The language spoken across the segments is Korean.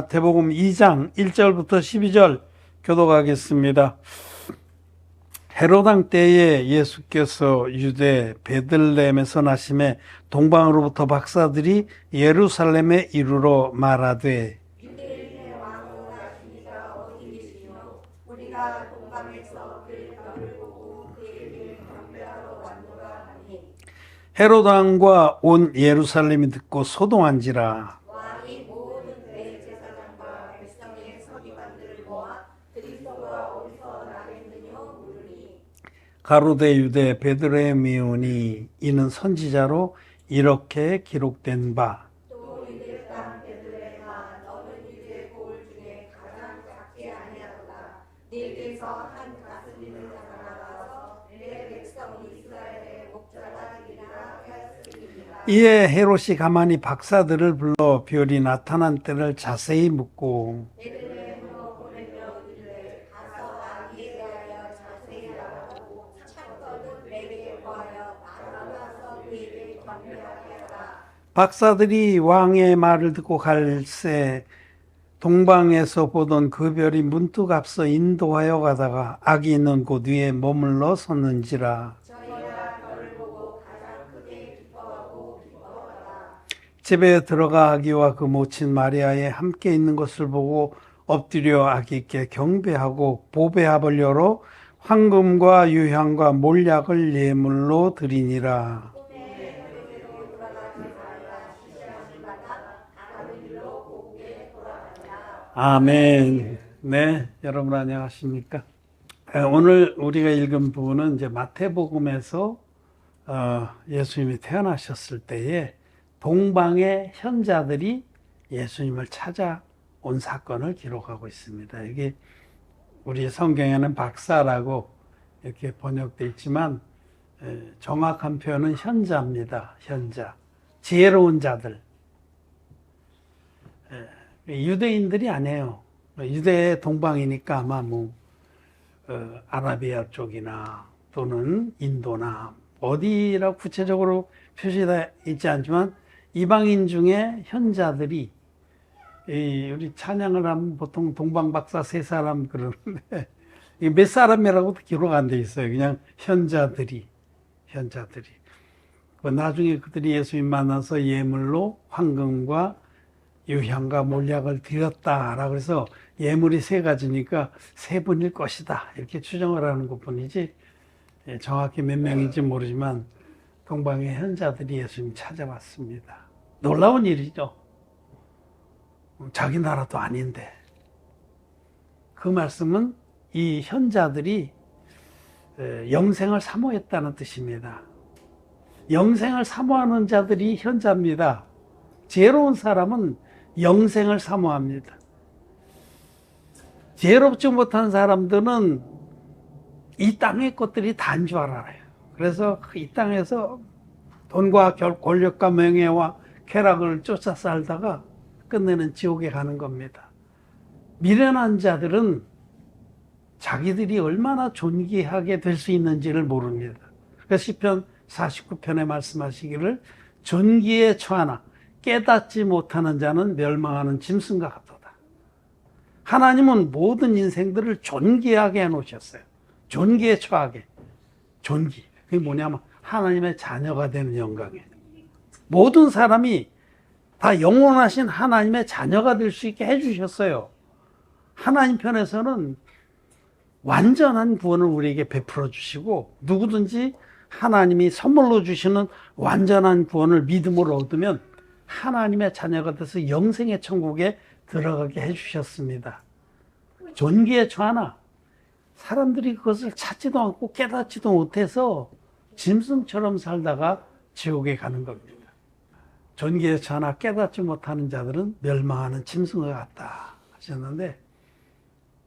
마태복음 2장 1절부터 12절 교독하겠습니다. 헤로당 때에 예수께서 유대 베들레헴에서 나심에 동방으로부터 박사들이 예루살렘에 이르러 말하되 유대인의 왕으로 나시니가 어디 계시뇨? 우리가 동방에서 그 별을 보고 그에게 경배하러 왔노라 하니 헤로당과 온 예루살렘이 듣고 소동한지라. 왕이 모든 대제사장과 백성의 서기관들을 모아 그리스도가 어디서 나겠느냐 물으니 가로대 유대 베들레헴이오니 이는 선지자로 이렇게 기록된 바 또 유대 땅 베들레헴아 너는 유대 고을 중에 가장 작지 아니하도다. 네게서 한 가슴이는 자가 나가서 내 백성 이스라엘의 목자가 되리라 하였으리니라. 이에 헤롯이 가만히 박사들을 불러 별이 나타난 때를 자세히 묻고 베들레헴으로 보내려 이르되 가서 아기에 대하여 자세히 알아보고 찾거든 내게 구하여 나가서 그에게 경배하게 하라. 박사들이 왕의 말을 듣고 갈새 동방에서 보던 그 별이 문득 앞서 인도하여 가다가 아기 있는 곳 위에 머물러 섰는지라. 저희가 별을 보고 가장 크게 기뻐하고 기뻐하다. 집에 들어가 아기와 그 모친 마리아에 함께 있는 것을 보고 엎드려 아기께 경배하고 보배하벌려로 황금과 유향과 몰약을 예물로 드리니라. 꿈에 그에게로 돌아가지 말라. 시시하지 마다 다른 일로 고국에 돌아간다. 아멘. 네, 여러분 안녕하십니까? 오늘 우리가 읽은 부분은 이제 마태복음에서 예수님이 태어나셨을 때에 동방의 현자들이 예수님을 찾아온 사건을 기록하고 있습니다. 이게 우리 성경에는 박사라고 이렇게 번역되어 있지만 정확한 표현은 현자입니다. 현자. 지혜로운 자들. 유대인들이 아니에요. 유대 동방이니까 아마 아라비아 쪽이나 또는 인도나 어디라고 구체적으로 표시되어 있지 않지만 이방인 중에 현자들이 우리 찬양을 하면 보통 동방박사 세 사람 그러는데 몇 사람이라고도 기록 안 돼 있어요. 그냥 현자들이. 나중에 그들이 예수님 만나서 예물로 황금과 유향과 몰약을 드렸다라고 해서 예물이 세 가지니까 세 분일 것이다 이렇게 추정을 하는 것뿐이지 정확히 몇 명인지 모르지만 동방의 현자들이 예수님 찾아왔습니다. 놀라운 일이죠. 자기 나라도 아닌데. 그 말씀은 이 현자들이 영생을 사모했다는 뜻입니다. 영생을 사모하는 자들이 현자입니다. 지혜로운 사람은 영생을 사모합니다. 지혜롭지 못한 사람들은 이 땅의 것들이 다인 줄 알아요. 그래서 이 땅에서 돈과 권력과 명예와 쾌락을 쫓아 살다가 끝내는 지옥에 가는 겁니다. 미련한 자들은 자기들이 얼마나 존귀하게 될 수 있는지를 모릅니다. 그래서 시편 49편에 말씀하시기를 존귀에 처하나 깨닫지 못하는 자는 멸망하는 짐승과 같도다. 하나님은 모든 인생들을 존귀하게 해놓으셨어요. 존귀에 처하게. 존귀. 그게 뭐냐면 하나님의 자녀가 되는 영광이에요. 모든 사람이 다 영원하신 하나님의 자녀가 될 수 있게 해주셨어요. 하나님 편에서는 완전한 구원을 우리에게 베풀어 주시고 누구든지 하나님이 선물로 주시는 완전한 구원을 믿음으로 얻으면 하나님의 자녀가 돼서 영생의 천국에 들어가게 해주셨습니다. 존귀에 처하나 사람들이 그것을 찾지도 않고 깨닫지도 못해서 짐승처럼 살다가 지옥에 가는 겁니다. 존귀에 처하나 깨닫지 못하는 자들은 멸망하는 짐승과 같다 하셨는데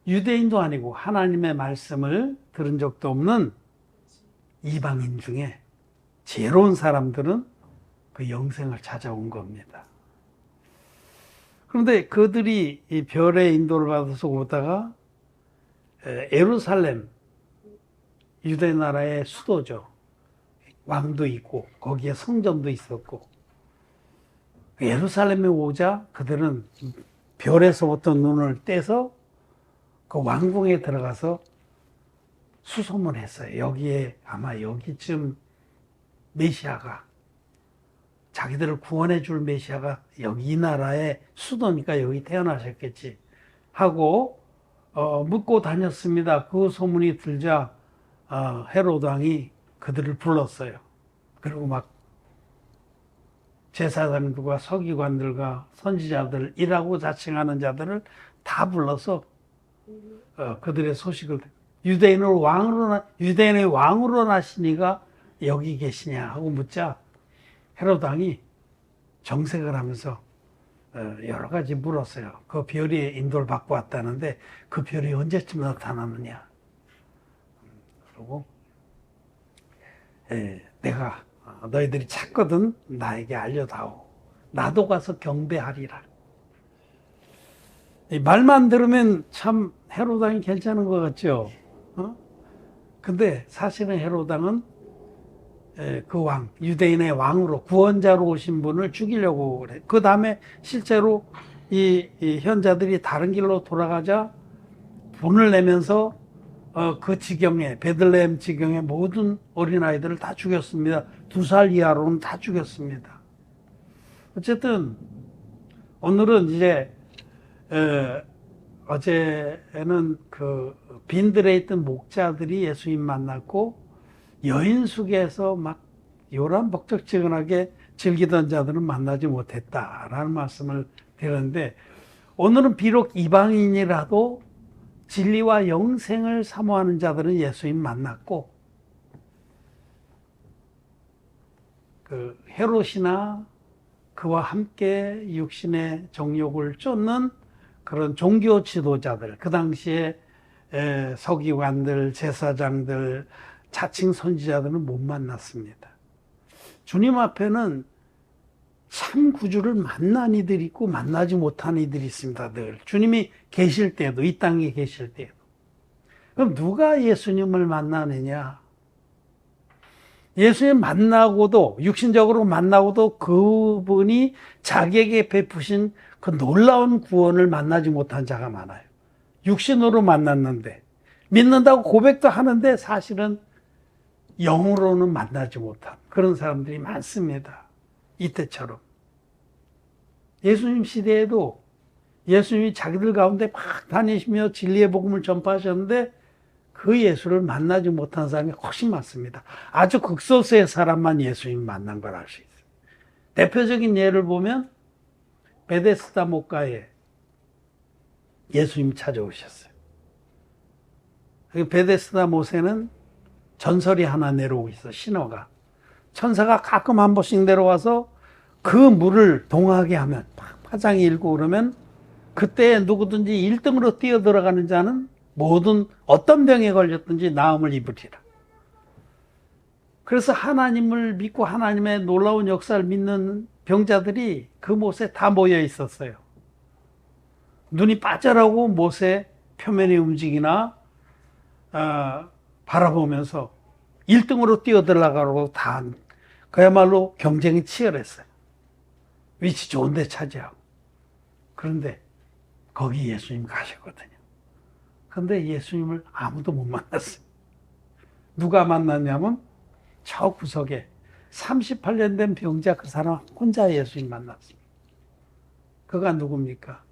유대인도 아니고 하나님의 말씀을 들은 적도 없는 이방인 중에 지혜로운 사람들은 그 영생을 찾아온 겁니다. 그런데 그들이 이 별의 인도를 받아서 오다가 예루살렘, 유대 나라의 수도죠. 왕도 있고 거기에 성전도 있었고 예루살렘에 오자 그들은 별에서부터 눈을 떼서 그 왕궁에 들어가서 수소문했어요. 여기에 아마 여기쯤 메시아가, 자기들을 구원해 줄 메시아가 여기 이 나라의 수도니까 여기 태어나셨겠지 하고 묻고 다녔습니다. 그 소문이 들자 헤로드 왕이 그들을 불렀어요. 그리고 막 제사장들과 서기관들과 선지자들이라고 자칭하는 자들을 다 불러서 그들의 소식을, 유대인의 왕으로 나시니가 여기 계시냐 하고 묻자 헤로드 왕이 정색을 하면서 여러 가지 물었어요. 그 별이 인도를 받고 왔다는데 그 별이 언제쯤 나타나느냐. 그리고 내가 너희들이 찾거든 나에게 알려다오. 나도 가서 경배하리라. 이 말만 들으면 참 헤로드 왕이 괜찮은 것 같죠. 근데 사실은 헤로드 왕은 그 왕, 유대인의 왕으로 구원자로 오신 분을 죽이려고 그래. 그 다음에 실제로 이 현자들이 다른 길로 돌아가자 분을 내면서 그 지경에, 베들레헴 지경의 모든 어린아이들을 다 죽였습니다. 2살 이하로는 다 죽였습니다. 어쨌든 오늘은 이제 어제는 그 빈들에 있던 목자들이 예수님 만났고 여인숙에서 막 요란벅적지근하게 즐기던 자들은 만나지 못했다라는 말씀을 드렸는데, 오늘은 비록 이방인이라도 진리와 영생을 사모하는 자들은 예수님 만났고, 그 헤롯이나 그와 함께 육신의 정욕을 쫓는 그런 종교 지도자들, 그 당시에 서기관들, 제사장들, 자칭 선지자들은 못 만났습니다. 주님 앞에는 참 구주를 만난 이들이 있고 만나지 못한 이들이 있습니다. 늘 주님이 계실 때도, 이 땅에 계실 때도. 그럼 누가 예수님을 만나느냐? 예수님 만나고도, 육신적으로 만나고도 그분이 자기에게 베푸신 그 놀라운 구원을 만나지 못한 자가 많아요. 육신으로 만났는데, 믿는다고 고백도 하는데 사실은 영으로는 만나지 못한 그런 사람들이 많습니다. 이때처럼. 예수님 시대에도 예수님이 자기들 가운데 막 다니시며 진리의 복음을 전파하셨는데 그 예수를 만나지 못한 사람이 훨씬 많습니다. 아주 극소수의 사람만 예수님 만난 걸 알 수 있어요. 대표적인 예를 보면 베데스다 목가에 예수님 찾아오셨어요. 베데스다 못에는 전설이 하나 내려오고 있어, 신호가. 천사가 가끔 한 번씩 내려와서 그 물을 동하게 하면, 파장이 일고 그러면, 그때 누구든지 1등으로 뛰어 들어가는 자는 모든 어떤 병에 걸렸든지 나음을 입으리라. 그래서 하나님을 믿고 하나님의 놀라운 역사를 믿는 병자들이 그 못에 다 모여 있었어요. 눈이 빠져라고 못의 표면이 움직이나 바라보면서 1등으로 뛰어들어가려고 다, 그야말로 경쟁이 치열했어요. 위치 좋은 데 차지하고. 그런데 거기 예수님 가셨거든요. 그런데 예수님을 아무도 못 만났어요. 누가 만났냐면 저 구석에 38년 된 병자 그 사람 혼자 예수님 만났습니다. 그가 누굽니까?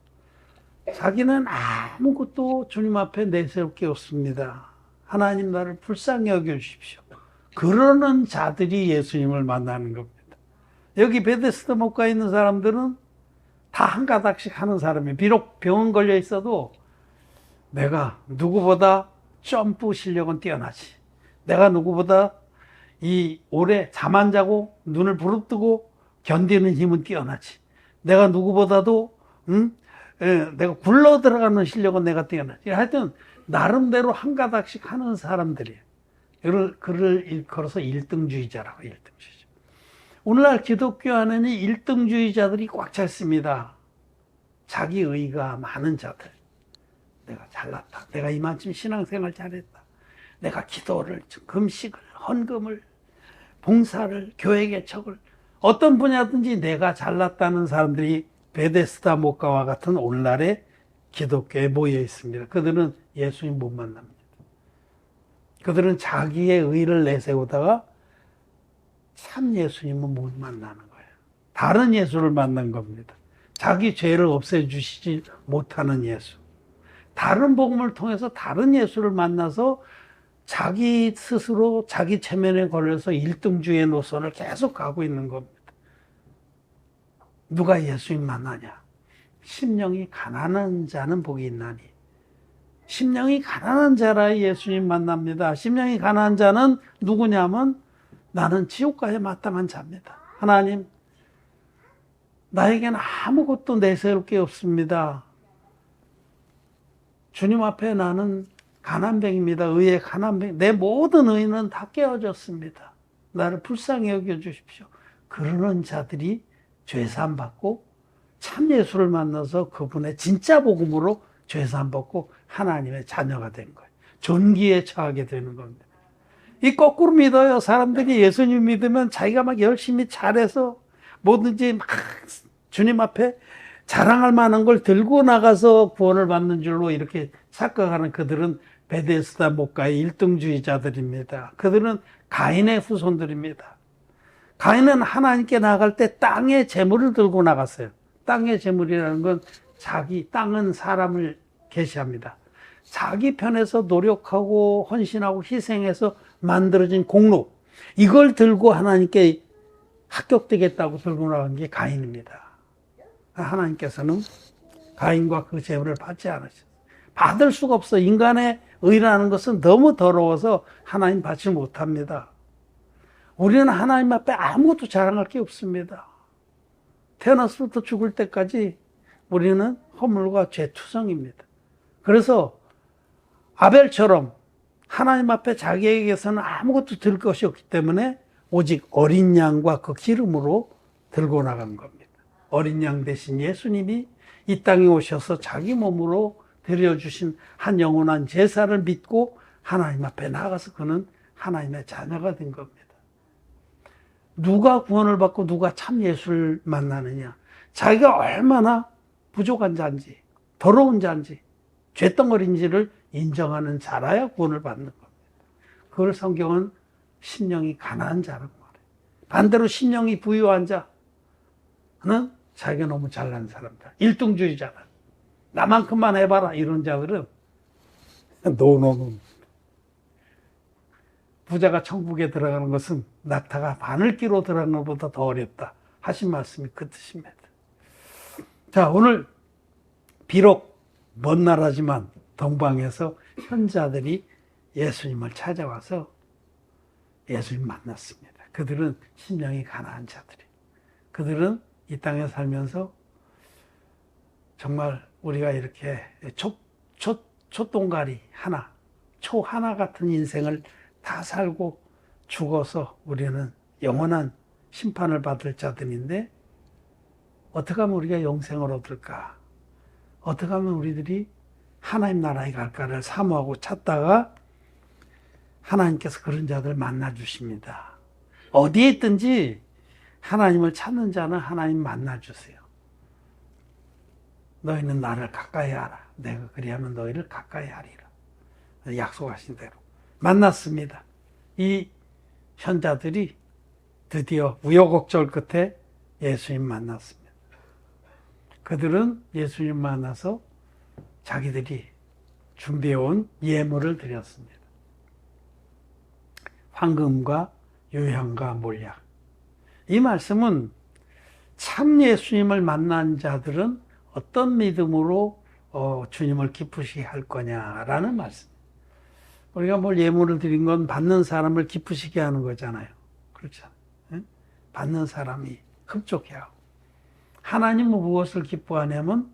자기는 아무것도 주님 앞에 내세울 게 없습니다. 하나님 나를 불쌍히 여겨주십시오. 그러는 자들이 예수님을 만나는 겁니다. 여기 베데스다 목가에 있는 사람들은 다 한 가닥씩 하는 사람이에요. 비록 병원 걸려 있어도 내가 누구보다 점프 실력은 뛰어나지. 내가 누구보다 이 오래 잠 안 자고 눈을 부릅뜨고 견디는 힘은 뛰어나지. 내가 누구보다도 내가 굴러 들어가는 실력은 내가 뛰어나지. 하여튼 나름대로 한 가닥씩 하는 사람들이에요. 그를 일컬어서 1등주의자라고. 1등주의자. 오늘날 기독교 안에는 1등주의자들이 꽉 차 있습니다. 자기의가 많은 자들. 내가 잘났다. 내가 이만큼 신앙생활 잘했다. 내가 기도를, 금식을, 헌금을, 봉사를, 교회 개척을, 어떤 분야든지 내가 잘났다는 사람들이 베데스다 목가와 같은 오늘날의 기독교에 모여 있습니다. 그들은 예수님 못 만납니다. 그들은 자기의 의를 내세우다가 참 예수님은 못 만나는 거예요. 다른 예수를 만난 겁니다. 자기 죄를 없애주시지 못하는 예수. 다른 복음을 통해서 다른 예수를 만나서 자기 스스로 자기 체면에 걸려서 1등주의 노선을 계속 가고 있는 겁니다. 누가 예수님 만나냐? 심령이 가난한 자는 복이 있나니. 심령이 가난한 자라 예수님 만납니다. 심령이 가난한 자는 누구냐면 나는 지옥가에 마땅한 자입니다. 하나님, 나에게는 아무것도 내세울 게 없습니다. 주님 앞에 나는 가난뱅입니다. 의의 가난뱅. 내 모든 의는 다 깨어졌습니다. 나를 불쌍히 여겨주십시오. 그러는 자들이 죄사함 받고 참 예수를 만나서 그분의 진짜 복음으로 죄사함 받고 하나님의 자녀가 된 거예요. 존귀에 처하게 되는 겁니다. 이 거꾸로 믿어요. 사람들이 예수님 믿으면 자기가 막 열심히 잘해서 뭐든지 막 주님 앞에 자랑할 만한 걸 들고 나가서 구원을 받는 줄로 이렇게 착각하는 그들은 베데스다 목가의 1등주의자들입니다. 그들은 가인의 후손들입니다. 가인은 하나님께 나갈 때 땅의 재물을 들고 나갔어요. 땅의 재물이라는 건 자기 땅은 사람을 계시합니다. 자기 편에서 노력하고 헌신하고 희생해서 만들어진 공로, 이걸 들고 하나님께 합격되겠다고 들고 나간 게 가인입니다. 하나님께서는 가인과 그 재물을 받지 않으셨어요. 받을 수가 없어. 인간의 의라는 것은 너무 더러워서 하나님 받지 못합니다. 우리는 하나님 앞에 아무것도 자랑할 게 없습니다. 태어나서부터 죽을 때까지 우리는 허물과 죄투성입니다. 그래서 아벨처럼 하나님 앞에 자기에게서는 아무것도 들 것이 없기 때문에 오직 어린 양과 그 기름으로 들고 나간 겁니다. 어린 양 대신 예수님이 이 땅에 오셔서 자기 몸으로 드려주신 한 영원한 제사를 믿고 하나님 앞에 나가서 그는 하나님의 자녀가 된 겁니다. 누가 구원을 받고 누가 참 예수를 만나느냐? 자기가 얼마나 부족한 자인지, 더러운 자인지, 죄덩어리인지를 인정하는 자라야 구원을 받는 겁니다. 그걸 성경은 심령이 가난한 자라고 말해요. 반대로 심령이 부유한 자는 자기가 너무 잘난 사람이다. 1등주의자다. 나만큼만 해봐라. 이런 자들은 노노노. 부자가 천국에 들어가는 것은 낙타가 바늘기로 들어가는 것보다 더 어렵다 하신 말씀이 그 뜻입니다. 자, 오늘 비록 먼 나라지만 동방에서 현자들이 예수님을 찾아와서 예수님 만났습니다. 그들은 심령이 가난한 자들이에요. 그들은 이 땅에 살면서 정말 우리가 이렇게 촛동가리 하나, 초 하나 같은 인생을 다 살고 죽어서 우리는 영원한 심판을 받을 자들인데 어떻게 하면 우리가 영생을 얻을까? 어떻게 하면 우리들이 하나님 나라에 갈까를 사모하고 찾다가 하나님께서 그런 자들 만나 주십니다. 어디에 있든지 하나님을 찾는 자는 하나님 만나 주세요. 너희는 나를 가까이 하라. 내가 그리하면 너희를 가까이 하리라. 약속하신 대로 만났습니다. 이 현자들이 드디어 우여곡절 끝에 예수님 만났습니다. 그들은 예수님 만나서 자기들이 준비해온 예물을 드렸습니다. 황금과 유향과 몰약. 이 말씀은 참 예수님을 만난 자들은 어떤 믿음으로 주님을 기쁘시게 할 거냐라는 말씀. 우리가 뭘 예물을 드린 건 받는 사람을 기쁘시게 하는 거잖아요. 그렇죠? 받는 사람이 흡족해하고. 하나님은 무엇을 기뻐하냐면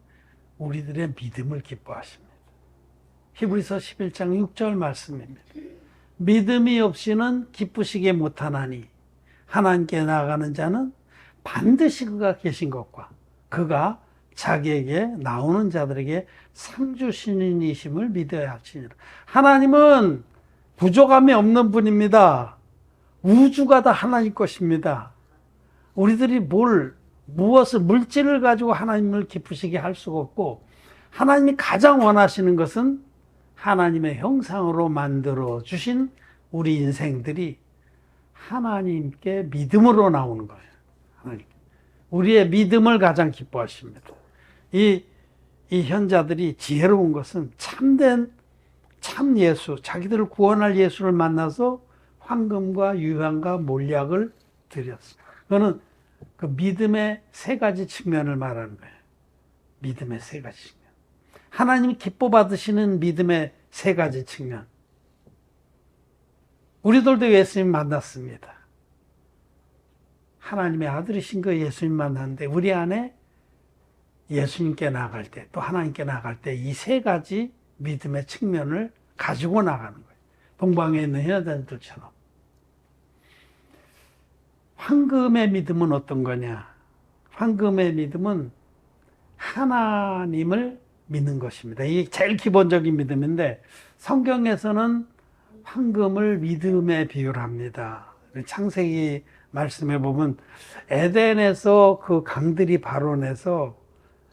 우리들의 믿음을 기뻐하십니다. 히브리서 11장 6절 말씀입니다. 믿음이 없이는 기쁘시게 못하나니 하나님께 나아가는 자는 반드시 그가 계신 것과 그가 자기에게 나오는 자들에게 상 주시는 이심을 믿어야 할지니라. 하나님은 부족함이 없는 분입니다. 우주가 다 하나님 것입니다. 우리들이 뭘 무엇을, 물질을 가지고 하나님을 기쁘시게 할 수가 없고, 하나님이 가장 원하시는 것은 하나님의 형상으로 만들어 주신 우리 인생들이 하나님께 믿음으로 나오는 거예요. 하나님. 우리의 믿음을 가장 기뻐하십니다. 이 현자들이 지혜로운 것은 참된 참 예수, 자기들을 구원할 예수를 만나서 황금과 유향과 몰약을 드렸어요. 그거는 그 믿음의 세 가지 측면을 말하는 거예요. 믿음의 세 가지 측면. 하나님이 기뻐 받으시는 믿음의 세 가지 측면. 우리들도 예수님 만났습니다. 하나님의 아들이신 그 예수님 만났는데 우리 안에 예수님께 나아갈 때, 또 하나님께 나아갈 때 이 세 가지 믿음의 측면을 가지고 나가는 거예요. 동방에 있는 현자들처럼. 황금의 믿음은 어떤 거냐? 황금의 믿음은 하나님을 믿는 것입니다. 이게 제일 기본적인 믿음인데 성경에서는 황금을 믿음에 비유합니다. 창세기 말씀해 보면 에덴에서 그 강들이 발원해서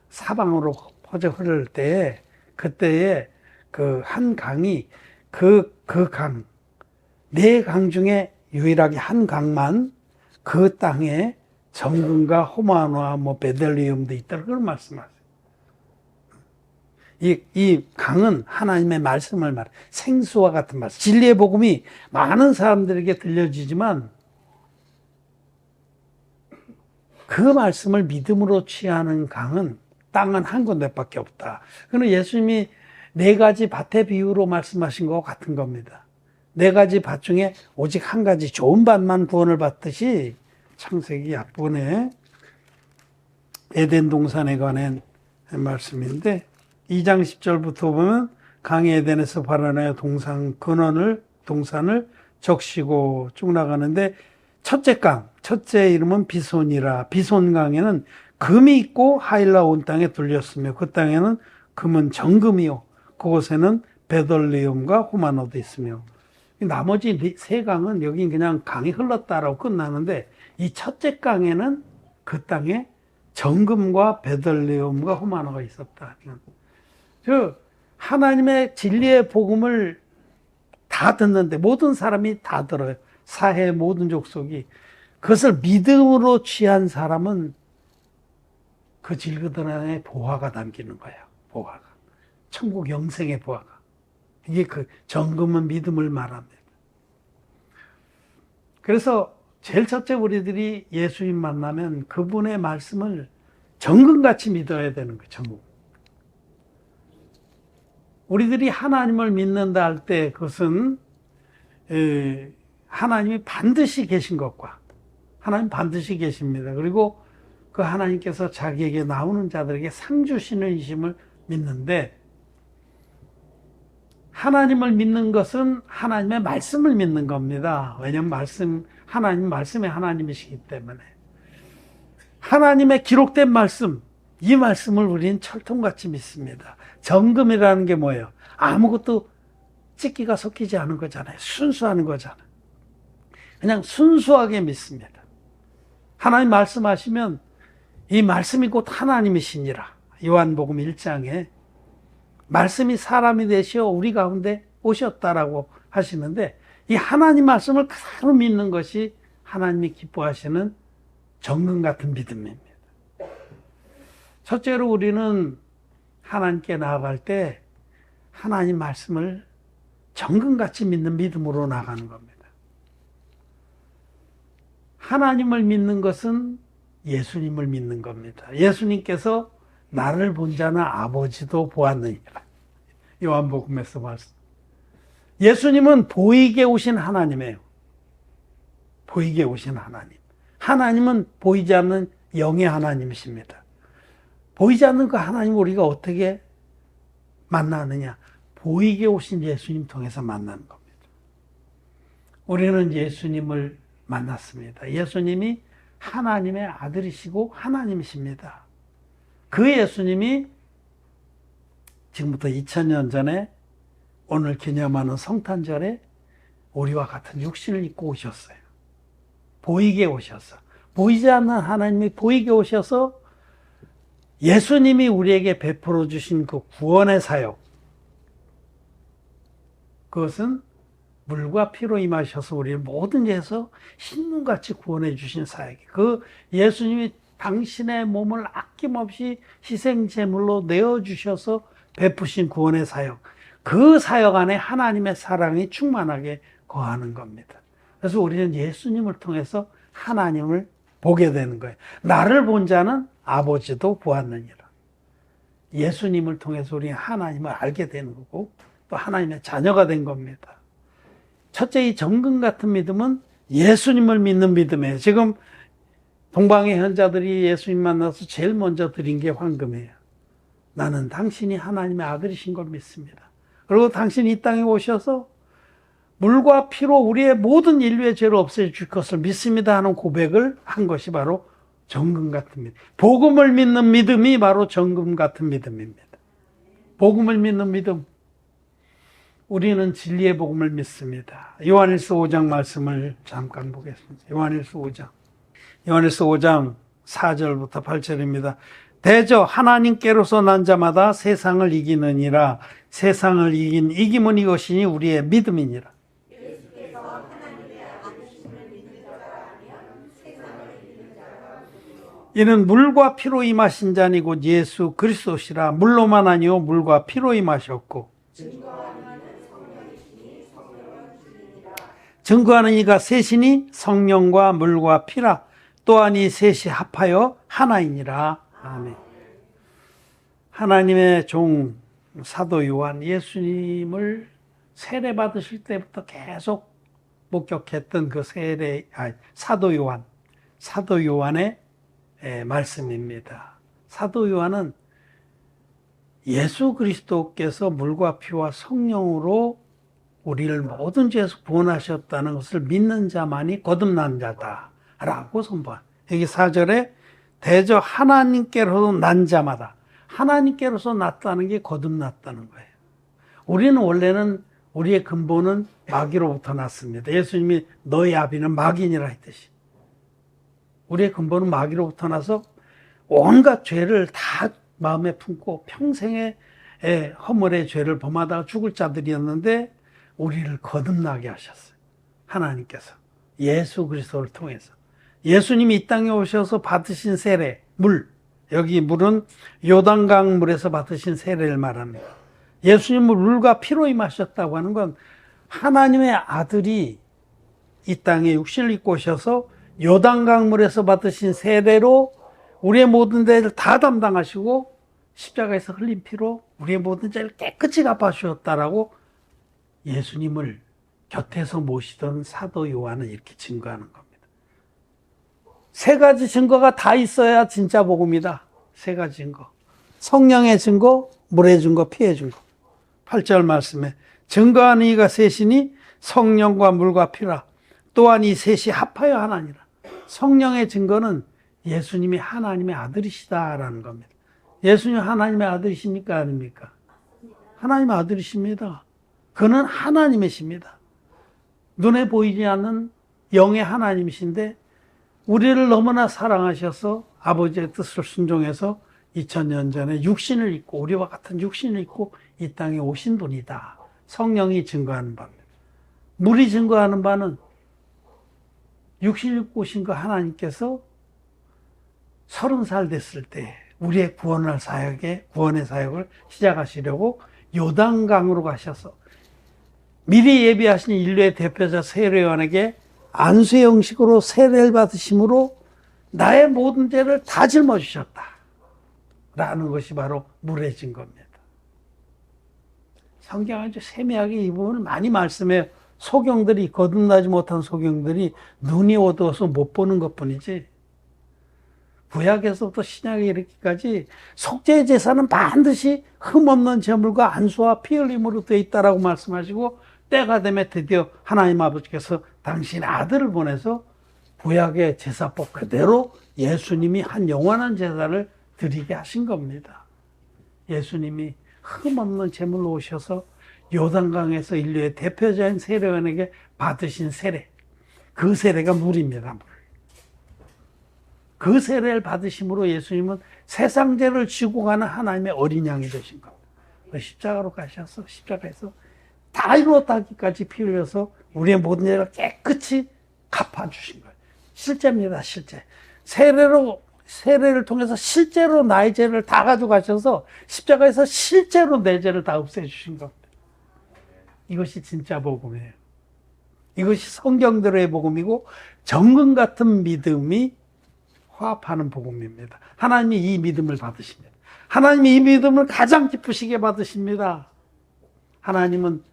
사방으로 퍼져 흐를 때에 그때에 그 한 강이 그 강, 네 강 중에 유일하게 한 강만 그 땅에 정금과 호마노와 뭐 베들리움도 있다 그런 말씀하세요. 이 강은 하나님의 말씀을 말해 생수와 같은 말씀. 진리의 복음이 많은 사람들에게 들려지지만 그 말씀을 믿음으로 취하는 강은 땅은 한 군데밖에 없다. 그는 예수님이 네 가지 밭의 비유로 말씀하신 것과 같은 겁니다. 네 가지 밭 중에 오직 한 가지 좋은 밭만 구원을 받듯이 창세기 앞부분에 에덴 동산에 관한 말씀인데 2장 10절부터 보면 강이 에덴에서 발원하여 동산을 적시고 쭉 나가는데 첫째 강, 첫째 이름은 비손이라. 비손강에는 금이 있고 하일라 온 땅에 둘렸으며 그 땅에는 금은 정금이요 그곳에는 베들리움과 호마노도 있으며 나머지 세 강은 여긴 그냥 강이 흘렀다라고 끝나는데 이 첫째 강에는 그 땅에 정금과 베들리움과 호마노가 있었다. 즉 하나님의 진리의 복음을 다 듣는데 모든 사람이 다 들어요. 사해 모든 족속이 그것을 믿음으로 취한 사람은 그 질그들 안에 보화가 담기는 거예요. 보화가. 천국 영생의 보화가. 이게 그 정금은 믿음을 말합니다. 그래서 제일 첫째 우리들이 예수님 만나면 그분의 말씀을 정금같이 믿어야 되는 거예요. 정금. 우리들이 하나님을 믿는다 할 때 그것은 하나님이 반드시 계신 것과 하나님 반드시 계십니다. 그리고 그 하나님께서 자기에게 나오는 자들에게 상 주시는 이심을 믿는데 하나님을 믿는 것은 하나님의 말씀을 믿는 겁니다. 왜냐하면 하나님 말씀의 하나님이시기 때문에 하나님의 기록된 말씀, 이 말씀을 우리는 철통같이 믿습니다. 정금이라는 게 뭐예요? 아무것도 찍기가 섞이지 않은 거잖아요. 순수한 거잖아요. 그냥 순수하게 믿습니다. 하나님 말씀하시면 이 말씀이 곧 하나님이시니라. 요한복음 1장에 말씀이 사람이 되시어 우리 가운데 오셨다라고 하시는데 이 하나님 말씀을 그대로 믿는 것이 하나님이 기뻐하시는 정금 같은 믿음입니다. 첫째로 우리는 하나님께 나아갈 때 하나님 말씀을 정금같이 믿는 믿음으로 나가는 겁니다. 하나님을 믿는 것은 예수님을 믿는 겁니다. 예수님께서 나를 본 자는 아버지도 보았느니라. 요한복음에서 말씀. 예수님은 보이게 오신 하나님이에요. 보이게 오신 하나님. 하나님은 보이지 않는 영의 하나님이십니다. 보이지 않는 그 하나님을 우리가 어떻게 만나느냐? 보이게 오신 예수님 통해서 만나는 겁니다. 우리는 예수님을 만났습니다. 예수님이 하나님의 아들이시고 하나님이십니다. 그 예수님이 지금부터 2000년 전에 오늘 기념하는 성탄절에 우리와 같은 육신을 입고 오셨어요. 보이게 오셨어. 보이지 않는 하나님이 보이게 오셔서 예수님이 우리에게 베풀어 주신 그 구원의 사역, 그것은 물과 피로 임하셔서 우리를 모든 죄에서 신문같이 구원해 주신 사역. 그 예수님이 당신의 몸을 아낌없이 희생제물로 내어주셔서 베푸신 구원의 사역, 그 사역 안에 하나님의 사랑이 충만하게 거하는 겁니다. 그래서 우리는 예수님을 통해서 하나님을 보게 되는 거예요. 나를 본 자는 아버지도 보았느니라. 예수님을 통해서 우리는 하나님을 알게 되는 거고 또 하나님의 자녀가 된 겁니다. 첫째, 이 정금 같은 믿음은 예수님을 믿는 믿음이에요. 지금 동방의 현자들이 예수님 만나서 제일 먼저 드린 게 황금이에요. 나는 당신이 하나님의 아들이신 걸 믿습니다. 그리고 당신이 이 땅에 오셔서 물과 피로 우리의 모든 인류의 죄를 없애줄 것을 믿습니다 하는 고백을 한 것이 바로 정금 같은 믿음. 복음을 믿는 믿음이 바로 정금 같은 믿음입니다. 복음을 믿는 믿음. 우리는 진리의 복음을 믿습니다. 요한일서 5장 말씀을 잠깐 보겠습니다. 요한일서 5장. 요한일서 5장 4절부터 8절입니다. 대저 하나님께로서 난 자마다 세상을 이기느니라. 세상을 이긴 이김은 이것이니 우리의 믿음이니라. 이는 물과 피로 임하신 자니 곧 예수 그리스도시라. 물로만 아니요 물과 피로 임하셨고 증거하는 이가 셋이니 성령과 물과 피라. 또한 이 셋이 합하여 하나이니라. 아멘. 하나님의 종 사도 요한, 예수님을 세례 받으실 때부터 계속 목격했던 그 사도 요한의 말씀입니다. 사도 요한은 예수 그리스도께서 물과 피와 성령으로 우리를 모든 죄에서 구원하셨다는 것을 믿는 자만이 거듭난 자다라고 선포한. 여기 4절에 대저 하나님께로서 난 자마다, 하나님께로서 났다는 게 거듭났다는 거예요. 우리는 원래는 우리의 근본은 마귀로부터 났습니다. 예수님이 너희 아비는 마귀니라 했듯이 우리의 근본은 마귀로부터 나서 온갖 죄를 다 마음에 품고 평생의 허물의 죄를 범하다가 죽을 자들이었는데 우리를 거듭나게 하셨어요. 하나님께서 예수 그리스도를 통해서. 예수님이 이 땅에 오셔서 받으신 세례, 물, 여기 물은 요단강 물에서 받으신 세례를 말합니다. 예수님은 물과 피로 임하셨다고 하는 건 하나님의 아들이 이 땅에 육신을 입고 오셔서 요단강 물에서 받으신 세례로 우리의 모든 죄를 다 담당하시고 십자가에서 흘린 피로 우리의 모든 죄를 깨끗이 갚아주셨다라고 예수님을 곁에서 모시던 사도 요한은 이렇게 증거하는 겁니다. 세 가지 증거가 다 있어야 진짜 복음이다. 세 가지 증거. 성령의 증거, 물의 증거, 피의 증거. 8절 말씀에 증거하는 이가 셋이니 성령과 물과 피라. 또한 이 셋이 합하여 하나니라. 성령의 증거는 예수님이 하나님의 아들이시다라는 겁니다. 예수님 하나님의 아들이십니까? 아닙니까? 하나님의 아들이십니다. 그는 하나님이십니다. 눈에 보이지 않는 영의 하나님이신데 우리를 너무나 사랑하셔서 아버지의 뜻을 순종해서 2000년 전에 육신을 입고 우리와 같은 육신을 입고 이 땅에 오신 분이다. 성령이 증거하는 바입니다. 물이 증거하는 바는 육신을 입고 오신 그 하나님께서 30살 됐을 때 우리의 구원의 사역을 시작하시려고 요단강으로 가셔서 미리 예비하신 인류의 대표자 세례요한에게 안수의 형식으로 세례를 받으심으로 나의 모든 죄를 다 짊어지셨다 라는 것이 바로 물의 증거입니다. 성경은 아주 세밀하게 이 부분을 많이 말씀해요. 소경들이, 거듭나지 못한 소경들이 눈이 어두워서 못 보는 것뿐이지 구약에서부터 신약에 이르기까지 속죄의 제사는 반드시 흠없는 제물과 안수와 피 흘림으로 되어 있다라고 말씀하시고 때가 되면 드디어 하나님 아버지께서 당신의 아들을 보내서 구약의 제사법 그대로 예수님이 한 영원한 제사를 드리게 하신 겁니다. 예수님이 흠없는 제물로 오셔서 요단강에서 인류의 대표자인 세례요한에게 받으신 세례, 그 세례가 물입니다. 물. 그 세례를 받으심으로 예수님은 세상 죄를 지고 가는 하나님의 어린 양이 되신 겁니다. 십자가로 가셔서 십자가에서 다 이루었다기까지 피 흘려서 우리의 모든 죄를 깨끗이 갚아주신 거예요. 실제입니다, 실제. 세례를 통해서 실제로 나의 죄를 다 가져가셔서 십자가에서 실제로 내 죄를 다 없애주신 겁니다. 이것이 진짜 복음이에요. 이것이 성경대로의 복음이고 정금 같은 믿음이 화합하는 복음입니다. 하나님이 이 믿음을 받으십니다. 하나님이 이 믿음을 가장 기쁘시게 받으십니다. 하나님은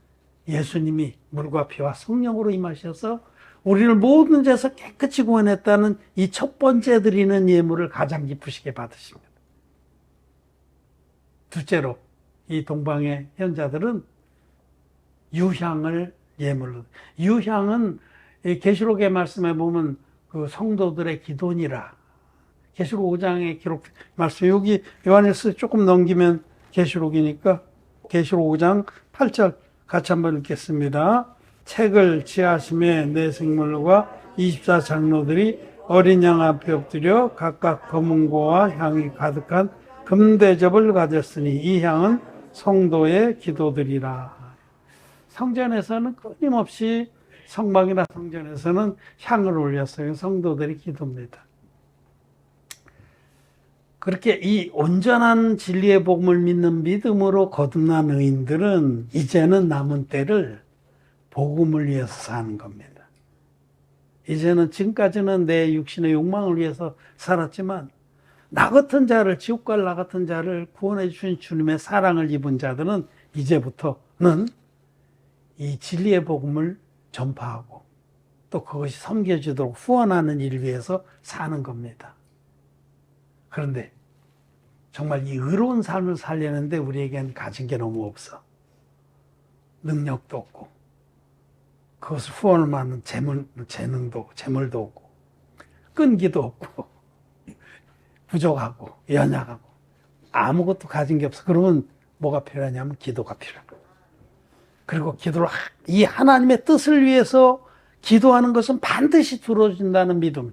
예수님이 물과 피와 성령으로 임하셔서 우리를 모든 죄에서 깨끗이 구원했다는 이 첫 번째 드리는 예물을 가장 기쁘시게 받으십니다. 둘째로 이 동방의 현자들은 유향을 예물로, 유향은 계시록의 말씀에 보면 그 성도들의 기도니라. 계시록 5장에 기록 말씀, 여기 요한일서 조금 넘기면 계시록이니까 계시록 5장 8절 같이 한번 읽겠습니다. 책을 지하심에 내 생물과 24장로들이 어린 양 앞에 엎드려 각각 검은고와 향이 가득한 금대접을 가졌으니 이 향은 성도의 기도들이라. 성전에서는 끊임없이 성막이나 성전에서는 향을 올렸어요. 성도들의 기도입니다. 그렇게 이 온전한 진리의 복음을 믿는 믿음으로 거듭난 의인들은 이제는 남은 때를 복음을 위해서 사는 겁니다. 이제는 지금까지는 내 육신의 욕망을 위해서 살았지만 나 같은 자를, 지옥 갈 나 같은 자를 구원해 주신 주님의 사랑을 입은 자들은 이제부터는 이 진리의 복음을 전파하고 또 그것이 섬겨지도록 후원하는 일을 위해서 사는 겁니다. 그런데 정말 이 의로운 삶을 살려는데 우리에겐 가진 게 너무 없어. 능력도 없고 그것을 후원을 받는 재물도 없고 끈기도 없고 부족하고 연약하고 아무것도 가진 게 없어. 그러면 뭐가 필요하냐면 기도가 필요한 거예요. 그리고 기도를 이 하나님의 뜻을 위해서 기도하는 것은 반드시 들어준다는 믿음.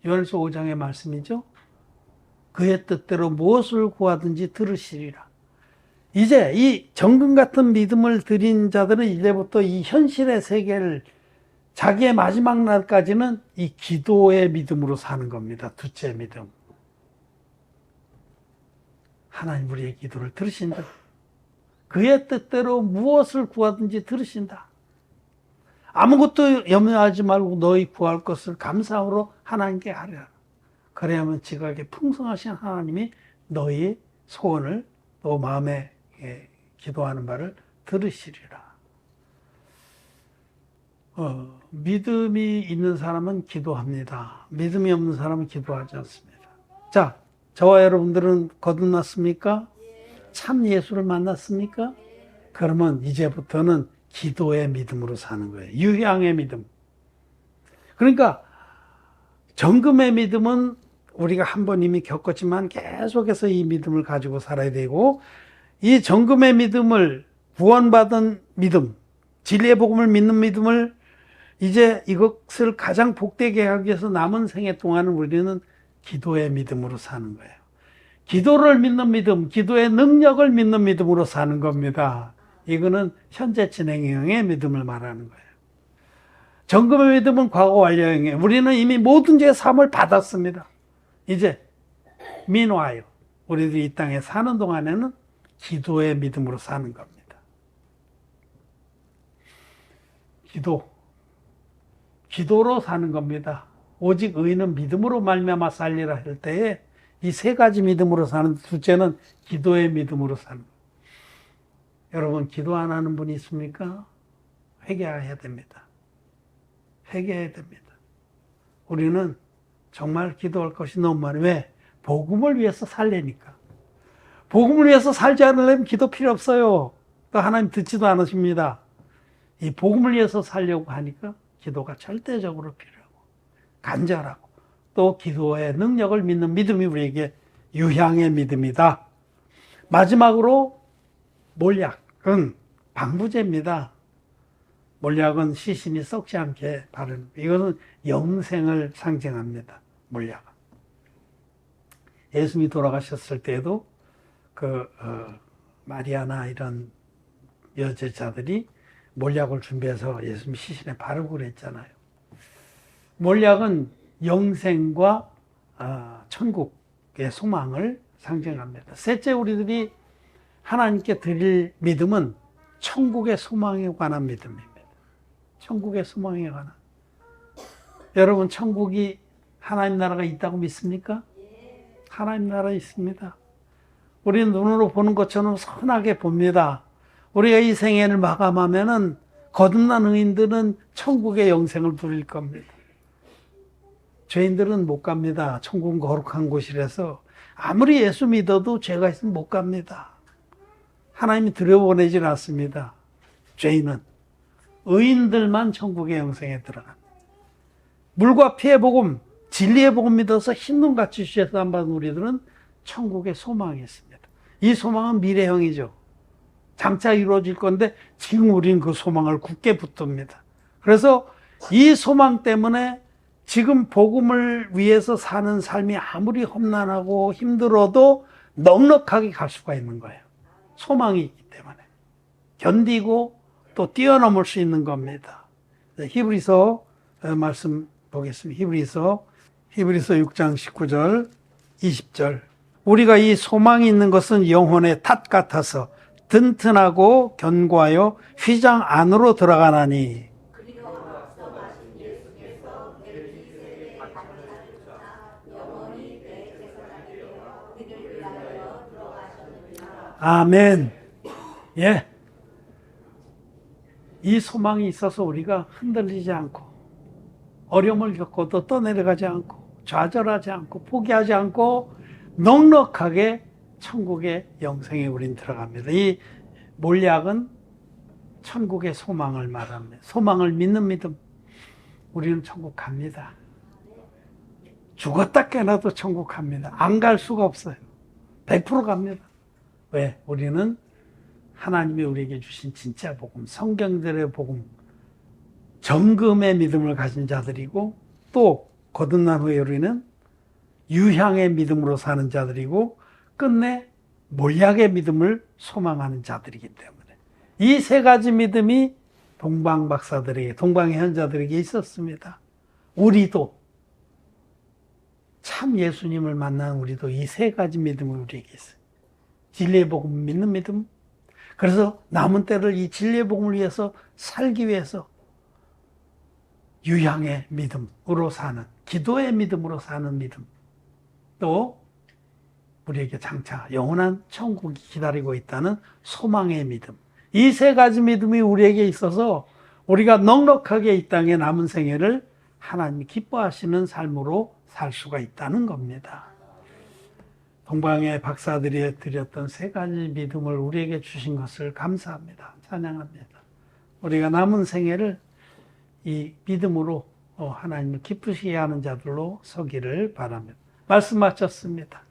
요한일서 5장의 말씀이죠. 그의 뜻대로 무엇을 구하든지 들으시리라. 이제 이 정금 같은 믿음을 드린 자들은 이제부터 이 현실의 세계를 자기의 마지막 날까지는 이 기도의 믿음으로 사는 겁니다. 둘째 믿음. 하나님 우리의 기도를 들으신다. 그의 뜻대로 무엇을 구하든지 들으신다. 아무것도 염려하지 말고 너희 구할 것을 감사함으로 하나님께 하리라. 그래야만 지극하게 풍성하신 하나님이 너희 소원을 너 마음에 기도하는 바를 들으시리라. 믿음이 있는 사람은 기도합니다. 믿음이 없는 사람은 기도하지 않습니다. 자, 저와 여러분들은 거듭났습니까? 참 예수를 만났습니까? 그러면 이제부터는 기도의 믿음으로 사는 거예요. 유향의 믿음. 그러니까 정금의 믿음은 우리가 한 번 이미 겪었지만 계속해서 이 믿음을 가지고 살아야 되고, 이 정금의 믿음을 구원받은 믿음, 진리의 복음을 믿는 믿음을 이제 이것을 가장 복되게 하기 위해서 남은 생애 동안은 우리는 기도의 믿음으로 사는 거예요. 기도를 믿는 믿음, 기도의 능력을 믿는 믿음으로 사는 겁니다. 이거는 현재 진행형의 믿음을 말하는 거예요. 정금의 믿음은 과거 완료형이에요. 우리는 이미 모든 죄의 사함을 받았습니다. 이제 meanwhile 우리들이 이 땅에 사는 동안에는 기도의 믿음으로 사는 겁니다. 기도로 사는 겁니다. 오직 의인은 믿음으로 말미암아 살리라 할 때에 이 세 가지 믿음으로 사는, 둘째는 기도의 믿음으로 사는 거예요. 여러분, 기도 안 하는 분이 있습니까? 회개해야 됩니다. 회개해야 됩니다. 우리는 정말 기도할 것이 너무 많아요. 왜? 복음을 위해서 살려니까. 복음을 위해서 살지 않으려면 기도 필요 없어요. 또 하나님 듣지도 않으십니다. 이 복음을 위해서 살려고 하니까 기도가 절대적으로 필요하고 간절하고 또 기도의 능력을 믿는 믿음이 우리에게 유향의 믿음이다. 마지막으로 몰약은 방부제입니다. 몰약은 시신이 썩지 않게 바르는, 이거는 영생을 상징합니다. 몰약. 예수님이 돌아가셨을 때에도 마리아나 이런 여제자들이 몰약을 준비해서 예수님 시신에 바르고 그랬잖아요. 몰약은 영생과 천국의 소망을 상징합니다. 셋째, 우리들이 하나님께 드릴 믿음은 천국의 소망에 관한 믿음입니다. 천국의 소망에 관한. 여러분, 천국이 하나님 나라가 있다고 믿습니까? 하나님 나라 있습니다. 우리는 눈으로 보는 것처럼 선하게 봅니다. 우리가 이 생애를 마감하면은 거듭난 의인들은 천국의 영생을 누릴 겁니다. 죄인들은 못 갑니다. 천국은 거룩한 곳이라서 아무리 예수 믿어도 죄가 있으면 못 갑니다. 하나님이 들여보내질 않습니다. 죄인은. 의인들만 천국의 영생에 들어갑니다. 물과 피의 복음, 진리의 복음 믿어서 흰눈같이 주셔서 안 받은 우리들은 천국의 소망이 있습니다. 이 소망은 미래형이죠. 장차 이루어질 건데 지금 우리는 그 소망을 굳게 붙듭니다. 그래서 이 소망 때문에 지금 복음을 위해서 사는 삶이 아무리 험난하고 힘들어도 넉넉하게 갈 수가 있는 거예요. 소망이 있기 때문에. 견디고 또 뛰어넘을 수 있는 겁니다. 히브리서 말씀 보겠습니다. 히브리서 6장 19절 20절. 우리가 이 소망이 있는 것은 영혼의 탓 같아서 든든하고 견고하여 휘장 안으로 들어가나니. 아멘. 예. 이 소망이 있어서 우리가 흔들리지 않고 어려움을 겪어도 떠내려가지 않고 좌절하지 않고 포기하지 않고 넉넉하게 천국의 영생에 우린 들어갑니다. 이 몰약은 천국의 소망을 말합니다. 소망을 믿는 믿음. 우리는 천국 갑니다. 죽었다 깨어나도 천국 갑니다. 안 갈 수가 없어요. 100% 갑니다. 왜? 우리는 하나님이 우리에게 주신 진짜 복음, 성경들의 복음, 정금의 믿음을 가진 자들이고 또 거듭난 후에 우리는 유향의 믿음으로 사는 자들이고 끝내 몰약의 믿음을 소망하는 자들이기 때문에 이 세 가지 믿음이 동방박사들에게, 동방의 현자들에게 있었습니다. 우리도 참 예수님을 만난 우리도 이 세 가지 믿음이 우리에게 있어요. 진리의 복음을 믿는 믿음. 그래서 남은 때를 이 진리의 복음을 위해서 살기 위해서 유향의 믿음으로 사는, 기도의 믿음으로 사는 믿음. 또 우리에게 장차 영원한 천국이 기다리고 있다는 소망의 믿음. 이 세 가지 믿음이 우리에게 있어서 우리가 넉넉하게 이 땅의 남은 생애를 하나님이 기뻐하시는 삶으로 살 수가 있다는 겁니다. 동방의 박사들이 드렸던 세 가지 믿음을 우리에게 주신 것을 감사합니다. 찬양합니다. 우리가 남은 생애를 이 믿음으로 하나님을 기쁘시게 하는 자들로 서기를 바랍니다. 말씀 마쳤습니다.